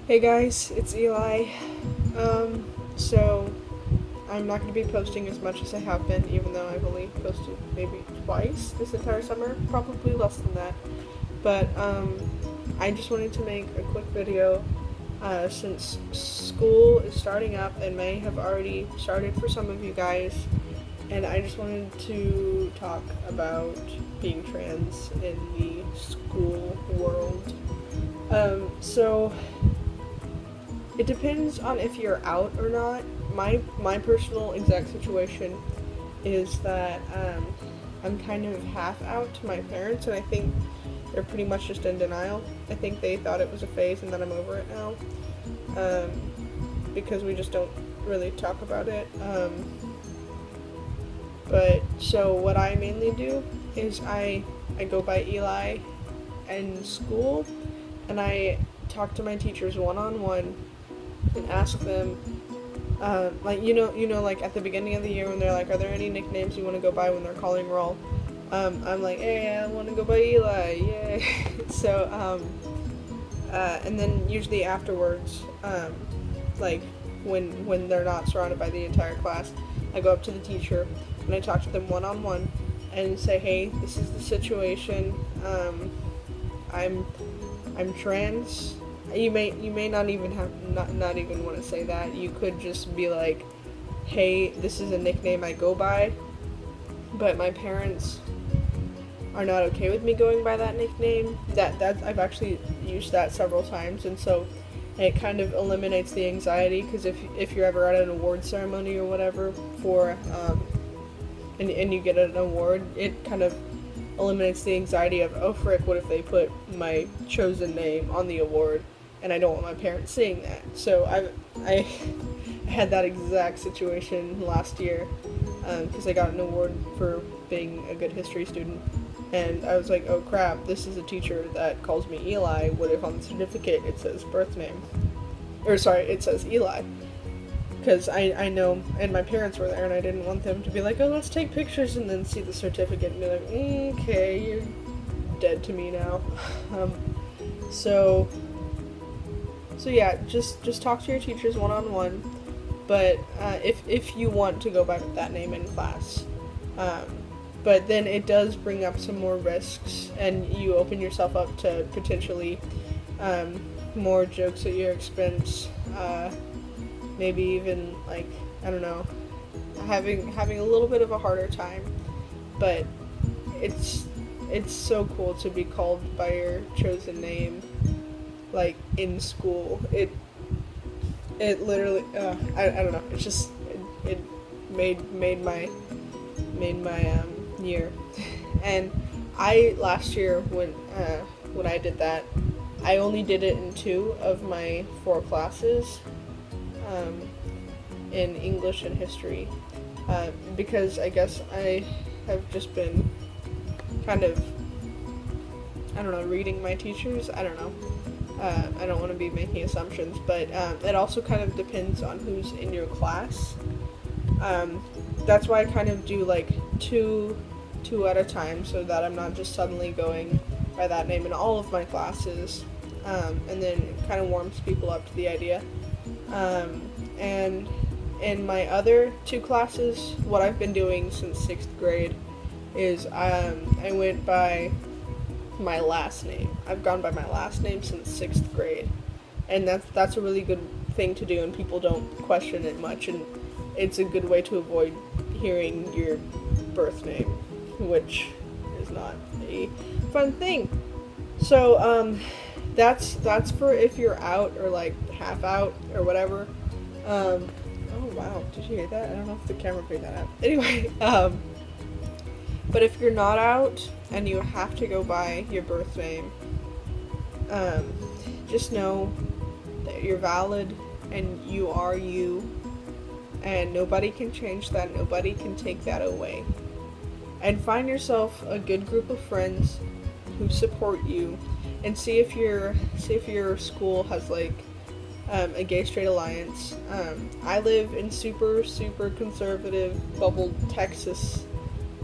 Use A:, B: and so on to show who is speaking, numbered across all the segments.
A: Hey guys, it's Eli. So I'm not going to be posting as much as I have been, even though I've only posted maybe twice this entire summer, probably less than that. But I just wanted to make a quick video since school is starting up and may have already started for some of you guys, and I just wanted to talk about being trans in the school world. So it depends on if you're out or not. My personal exact situation is that I'm kind of half out to my parents, and I think they're pretty much just in denial. I think they thought it was a phase, and that I'm over it now, because we just don't really talk about it. But so what I mainly do is I go by Eli in school, and I talk to my teachers one on one and ask them, like like at the beginning of the year when they're like, "Are there any nicknames you want to go by when they're calling roll?" I'm like, "Hey, I want to go by Eli, yay!" And then usually afterwards, like when they're not surrounded by the entire class, I go up to the teacher and I talk to them one on one and say, "Hey, this is the situation. I'm trans." You may not even have not even want to say that. You could just be like, "Hey, this is a nickname I go by, but my parents are not okay with me going by that nickname." That I've actually used that several times, and so it kind of eliminates the anxiety, because if you're ever at an award ceremony or whatever for and you get an award, it kind of eliminates the anxiety of, oh frick, what if they put my chosen name on the award, and I don't want my parents seeing that. So I had that exact situation last year, because I got an award for being a good history student, and I was like, oh crap, this is a teacher that calls me Eli. What if on the certificate it says birth name? Or sorry, it says Eli. Because I know, and my parents were there, and I didn't want them to be like, oh, let's take pictures, and then see the certificate and be like, okay, you're dead to me now. Um, so yeah, just talk to your teachers one on one. But if you want to go by that name in class, but then it does bring up some more risks, and you open yourself up to potentially more jokes at your expense. Maybe even, like, I don't know, having a little bit of a harder time. But it's so cool to be called by your chosen name, like in school. It literally I don't know, it's just it made my year. And I last year when I did that, I only did it in 2 of my 4 classes, in English and history, because I guess I have just been kind of, I don't know, reading my teachers. I don't know. I don't want to be making assumptions, but it also kind of depends on who's in your class. That's why I kind of do like two at a time, so that I'm not just suddenly going by that name in all of my classes, and then it kind of warms people up to the idea. And in my other 2 classes, what I've been doing since 6th grade is I went by my last name. I've gone by my last name since 6th grade, and that's a really good thing to do, and people don't question it much, and it's a good way to avoid hearing your birth name, which is not a fun thing. So that's for if you're out, or like half out or whatever. Oh wow, did you hear that? I don't know if the camera picked that up. Anyway, but if you're not out and you have to go by your birth name, just know that you're valid and you are you, and nobody can change that, nobody can take that away. And find yourself a good group of friends who support you, and see if your school has like a gay straight alliance. I live in super conservative bubbled Texas,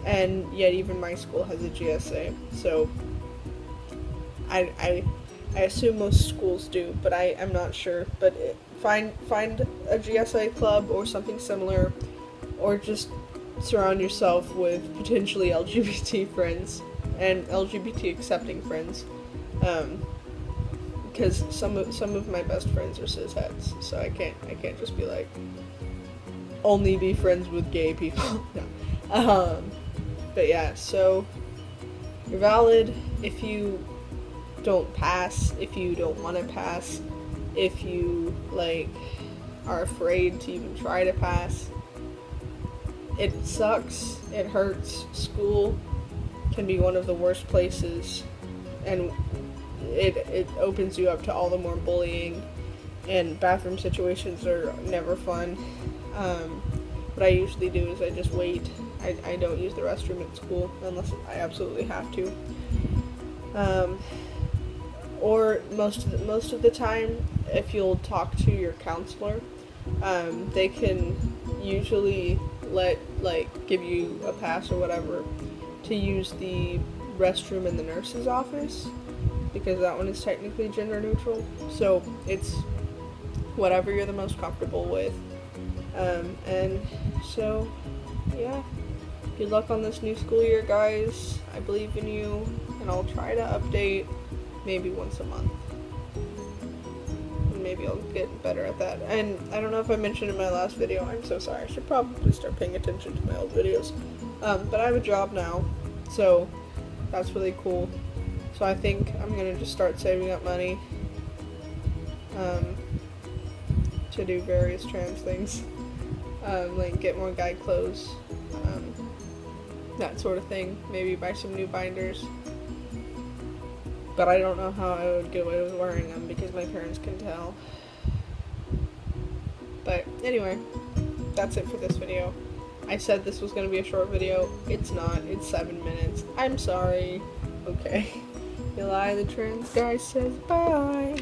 A: and yet even my school has a GSA. So I I assume most schools do, but I'm not sure. But find a GSA club or something similar, or just surround yourself with potentially LGBT friends and LGBT accepting friends. Because some of my best friends are cisheads, so I can't just be like only be friends with gay people. No. But yeah, so you're valid if you don't pass, if you don't want to pass, if you like are afraid to even try to pass. It sucks, it hurts. School can be one of the worst places, and it opens you up to all the more bullying, and bathroom situations are never fun. What I usually do is I just wait. I don't use the restroom at school unless I absolutely have to. Or most of the time, if you'll talk to your counselor, they can usually give you a pass or whatever to use the restroom in the nurse's office, because that one is technically gender neutral. So it's whatever you're the most comfortable with. And so, yeah. Good luck on this new school year, guys. I believe in you, and I'll try to update maybe once a month. And maybe I'll get better at that. And I don't know if I mentioned in my last video, I'm so sorry. I should probably start paying attention to my old videos. But I have a job now, so that's really cool. So I think I'm gonna just start saving up money to do various trans things. Like get more guy clothes, that sort of thing. Maybe buy some new binders. But I don't know how I would get away with wearing them because my parents can tell. But anyway, that's it for this video. I said this was going to be a short video. It's not. It's 7 minutes. I'm sorry. Okay. Eli the trans guy says bye.